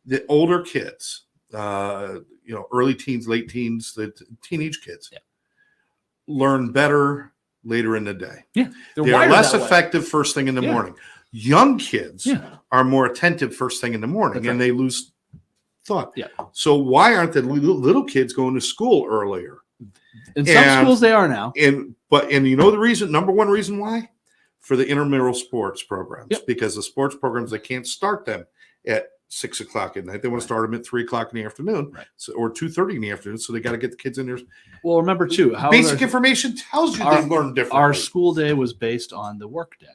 that older kids, early teens, late teens, the teenage kids learn better later in the day. Yeah. They are less effective first thing in the morning. Young kids are more attentive first thing in the morning, and they lose thought. Yeah. So why aren't the little kids going to school earlier? In some schools they are now. And you know the reason, number one reason why? For the intramural sports programs. Yep. Because the sports programs, they can't start them at 6 o'clock at night. They want to start them at 3 o'clock in the afternoon, or 2:30 in the afternoon. So they got to get the kids in there. Well, remember too, how basic information tells you they learn differently. Our school day was based on the work day,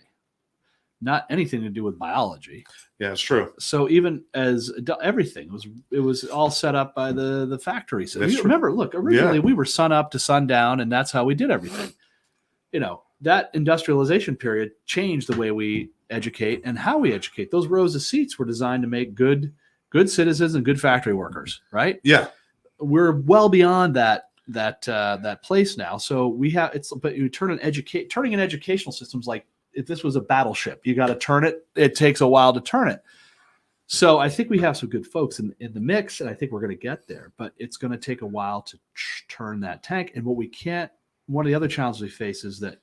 not anything to do with biology. Yeah, it's true. So even as everything it was all set up by the factory. So remember, look, originally we were sun up to sundown, and that's how we did everything. That industrialization period changed the way we educate and how we educate. Those rows of seats were designed to make good citizens and good factory workers, right? Yeah. We're well beyond that place now. So we have but you turning in educational systems like if this was a battleship, you got to turn it. It takes a while to turn it. So I think we have some good folks in the mix, and I think we're going to get there, but it's going to take a while to turn that tank. And one of the other challenges we face is that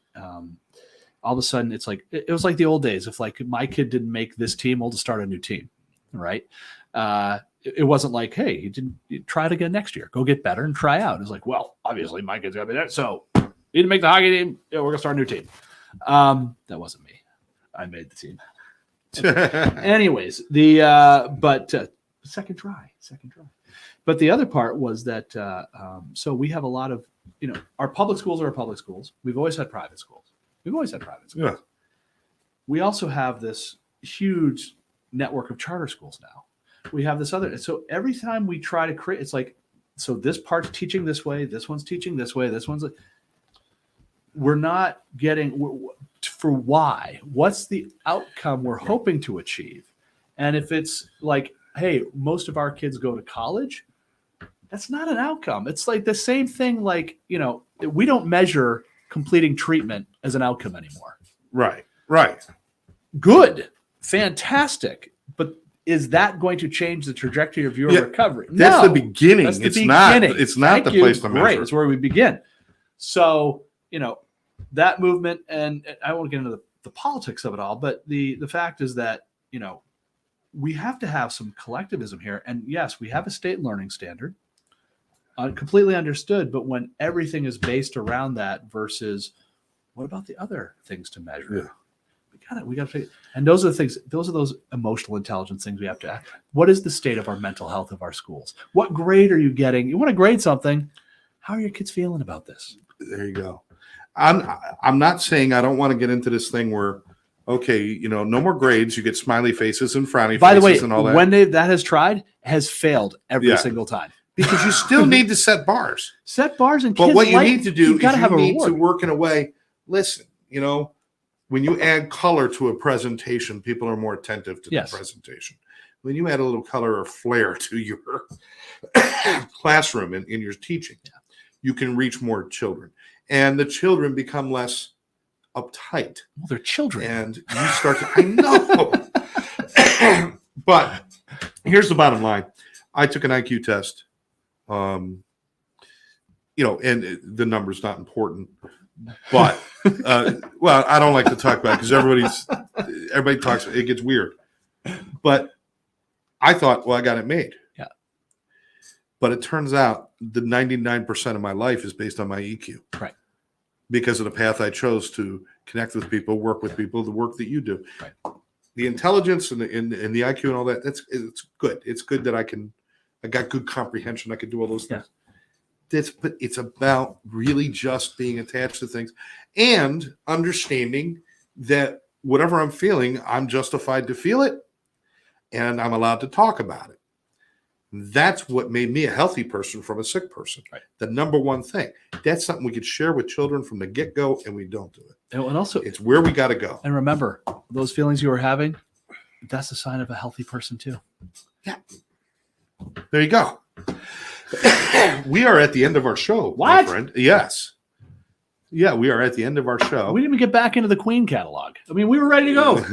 all of a sudden it's like it was like the old days. If like my kid didn't make this team, we'll just start a new team, right? It wasn't like, hey, you try it again next year, go get better and try out. It's like, well, obviously my kid's got to be there, so you didn't make the hockey team. Yeah, we're gonna start a new team. That wasn't me. I made the team. Anyways, second try. But the other part was that so we have a lot of our public schools are our public schools. We've always had private schools. Yeah. We also have this huge network of charter schools now. We have this other. So every time we try to create, it's like, so this part's teaching this way, this one's teaching this way, this one's. We're not getting for why. What's the outcome we're hoping to achieve? And if it's like, hey, most of our kids go to college, that's not an outcome. It's like the same thing. Like, we don't measure completing treatment as an outcome anymore. Right. Good. Fantastic. But is that going to change the trajectory of your recovery? That's the beginning. That's the it's beginning. Not. It's not the place to measure. Great. It's where we begin. So, that movement, and I won't get into the politics of it all, but the fact is that, we have to have some collectivism here. And yes, we have a state learning standard. Completely understood, but when everything is based around that versus what about the other things to measure? Yeah. We got to figure. And those are the things. Those are those emotional intelligence things we have to ask. What is the state of our mental health of our schools? What grade are you getting? You want to grade something. How are your kids feeling about this? There you go. I'm not saying I don't want to get into this thing where, okay, no more grades. You get smiley faces and frowny By the way, faces and all that. When that has failed every single time. Because you still need to set bars. And but what you need to do is you need to work in a way. Listen, when you add color to a presentation, people are more attentive to the presentation. When you add a little color or flair to your classroom in your teaching, you can reach more children. And the children become less uptight. Well, they're children. And you start to, I know. But here's the bottom line. I took an IQ test. And the number's not important, but well, I don't like to talk about it because everybody talks. It gets weird, but I thought, well, I got it made. Yeah. But it turns out the 99% of my life is based on my EQ, right? Because of the path I chose to connect with people, work with people, the work that you do. Right. the intelligence and the IQ and all that, it's good. It's good that I got good comprehension. I can do all those things. But it's about really just being attached to things and understanding that whatever I'm feeling, I'm justified to feel it, and I'm allowed to talk about it. That's what made me a healthy person from a sick person. Right. The number one thing. That's something we could share with children from the get-go, and we don't do it. And also, it's where we got to go. And remember, those feelings you were having, that's a sign of a healthy person too. Yeah. There you go. We are at the end of our show, what? my friend. Yes. Yeah, we are at the end of our show. We didn't even get back into the Queen catalog. I mean, we were ready to go.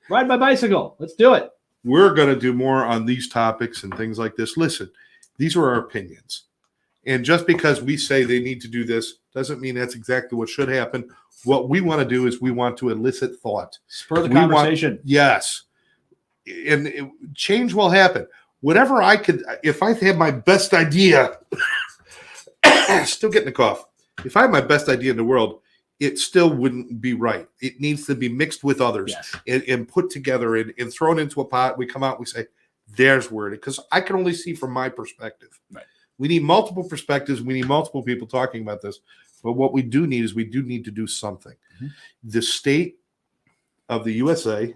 Ride my bicycle. Let's do it. We're going to do more on these topics and things like this. Listen, these are our opinions. And just because we say they need to do this doesn't mean that's exactly what should happen. What we want to do is we want to elicit thought. Spur the conversation. Yes. And change will happen. Whatever I could, if I had my best idea, still getting a cough. If I had my best idea in the world, it still wouldn't be right. It needs to be mixed with others and put together and thrown into a pot. We come out, we say, there's where it is. Because I can only see from my perspective. Right. We need multiple perspectives. We need multiple people talking about this. But what we do need is we do need to do something. Mm-hmm. The state of the USA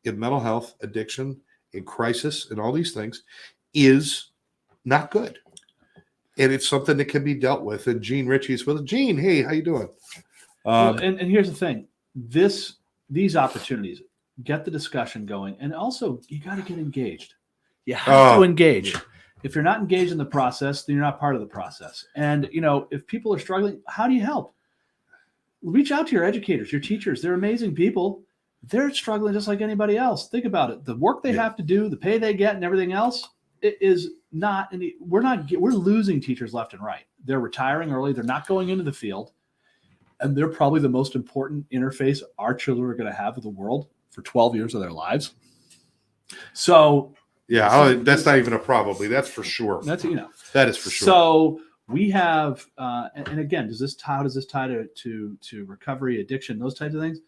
in mental health, addiction, in crisis, and all these things is not good. And it's something that can be dealt with. And Gene Ritchie is with it. Gene, hey, how you doing? And here's the thing. These opportunities, get the discussion going. And also, you got to get engaged. You have to engage. If you're not engaged in the process, then you're not part of the process. And, if people are struggling, how do you help? Reach out to your educators, your teachers. They're amazing people. They're struggling just like anybody else. Think about it. The work they have to do, the pay they get, and everything else, it is not. We're losing teachers left and right. They're retiring early. They're not going into the field, and they're probably the most important interface our children are going to have with the world for 12 years of their lives. So, that's not even a probably. That's for sure. That is for sure. So we have, and again, how does this tie to recovery, addiction, those types of things?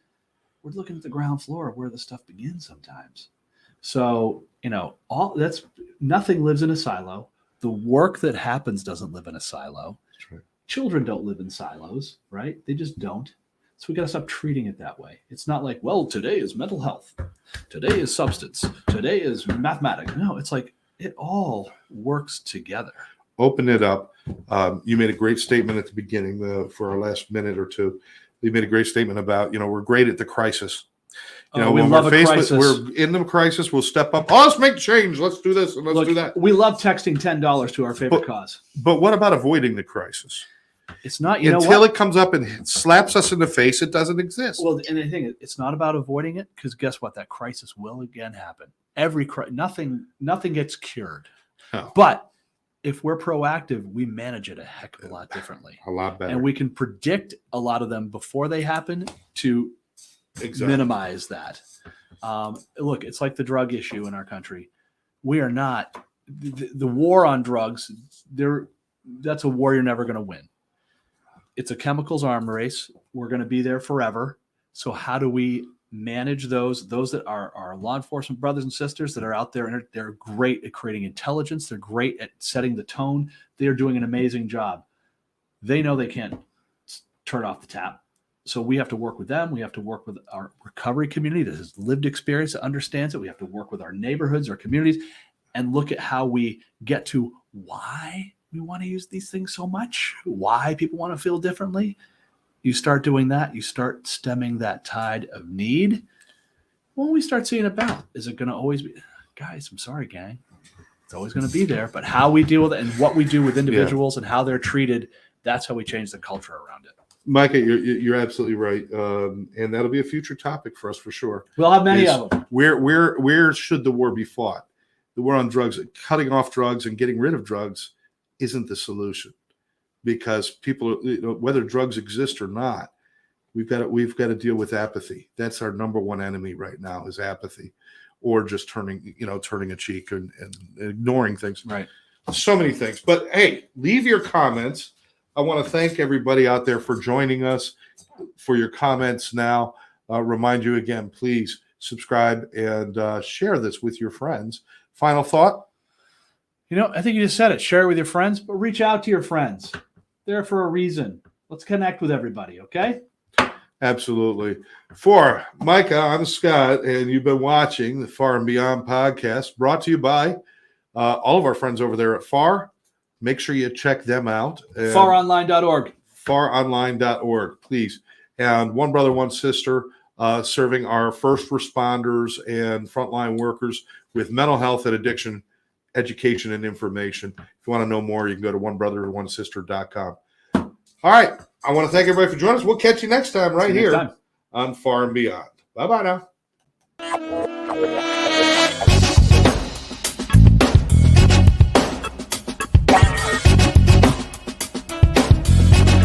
We're looking at the ground floor of where the stuff begins sometimes. So, nothing lives in a silo. The work that happens doesn't live in a silo. That's right. Children don't live in silos, right? They just don't. So we got to stop treating it that way. It's not like, well, today is mental health. Today is substance. Today is mathematics. No, it's like it all works together. Open it up. You made a great statement at the beginning for our last minute or two. You made a great statement about, we're great at the crisis. We when love we're faced a crisis. we're in the crisis, we'll step up. Oh, let's make change. Let's do this and let's do that. We love texting $10 to our favorite cause. But what about avoiding the crisis? It's not, until it comes up and slaps us in the face, it doesn't exist. Well, and the thing is, it's not about avoiding it, because guess what? That crisis will again happen. Nothing gets cured. No. But if we're proactive, we manage it a heck of a lot differently. A lot better. And we can predict a lot of them before they happen to minimize that. Look, it's like the drug issue in our country. We are not the war on drugs. That's a war you're never going to win. It's a chemicals arms race. We're going to be there forever. So how do we manage those that are our law enforcement brothers and sisters that are out there, and they're great at creating intelligence. They're great at setting the tone. They're doing an amazing job. They know they can't turn off the tap. So we have to work with them. We have to work with our recovery community that has lived experience, that understands it. We have to work with our neighborhoods, our communities, and look at how we get to why we want to use these things so much, why people want to feel differently. You start doing that, you start stemming that tide of need. When we start seeing it bounce, is it going to always be, guys, I'm sorry, gang. It's always going to be there. But how we deal with it and what we do with individuals and how they're treated, that's how we change the culture around it. Micah, you're absolutely right. And that'll be a future topic for us for sure. We'll have many of them. Where should the war be fought? The war on drugs, cutting off drugs and getting rid of drugs isn't the solution, because people, whether drugs exist or not, we've got to deal with apathy. That's our number one enemy right now, is apathy, or just turning a cheek and ignoring things. Right. So many things. But hey, leave your comments. I want to thank everybody out there for joining us, for your comments now. Remind you again, please subscribe, and share this with your friends. Final thought? I think you just said it. Share it with your friends, but reach out to your friends. They're for a reason. Let's connect with everybody, okay? Absolutely. For Micah, I'm Scott, and you've been watching the Far and Beyond podcast, brought to you by all of our friends over there at Farr. Make sure you check them out. Farronline.org. Farronline.org, please. And One Brother, One Sister, serving our first responders and frontline workers with mental health and addiction education and information. If you want to know more, you can go to onebrotherOneSister.com. All right. I want to thank everybody for joining us. We'll catch you next time right here on Far and Beyond. Bye-bye now.